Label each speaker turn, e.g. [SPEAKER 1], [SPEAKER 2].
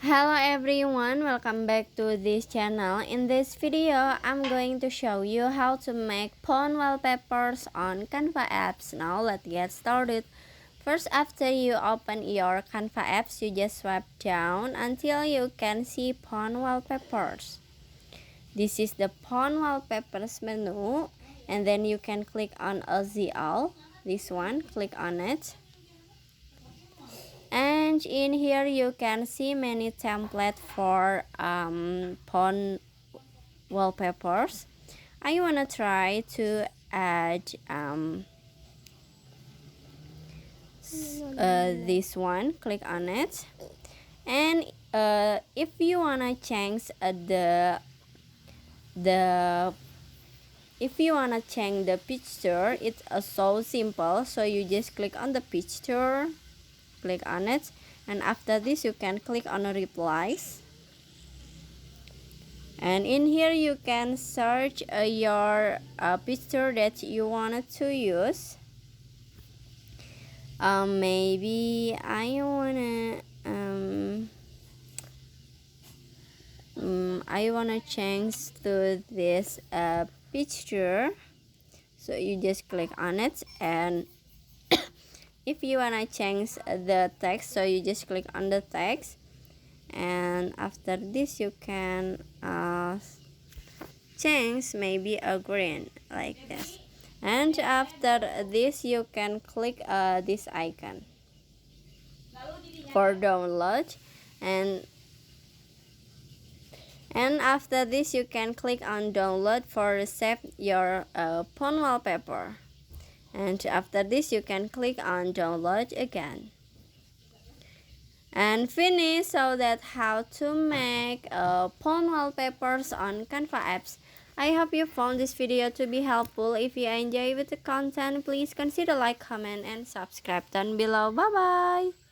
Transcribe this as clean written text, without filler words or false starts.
[SPEAKER 1] Hello everyone, welcome back to this channel. In this video, I'm going to show you how to make phone wallpapers on Canva apps. Now let's get started. First, after you open your Canva apps, you just swipe down until you can see phone wallpapers. This is the phone wallpapers menu, and then you can click on all. This one, click on it. And in here you can see many templates for phone wallpapers. I wanna try to add this one. Click on it, and if you wanna change the picture, it's so simple. So you just click on the picture, click on it, and after this you can click on replies, and in here you can search your picture that you wanted to use. Maybe I wanna change to this picture, so you just click on it. And if you wanna change the text, so you just click on the text, and after this you can change maybe a green like this. And after this you can click this icon for download, and after this you can click on download for save your phone wallpaper. And after this you can click on download again and finish. So that's how to make phone wallpapers on Canva apps. I hope you found this video to be helpful. If you enjoy with the content, please consider like, comment, and subscribe down below. Bye bye.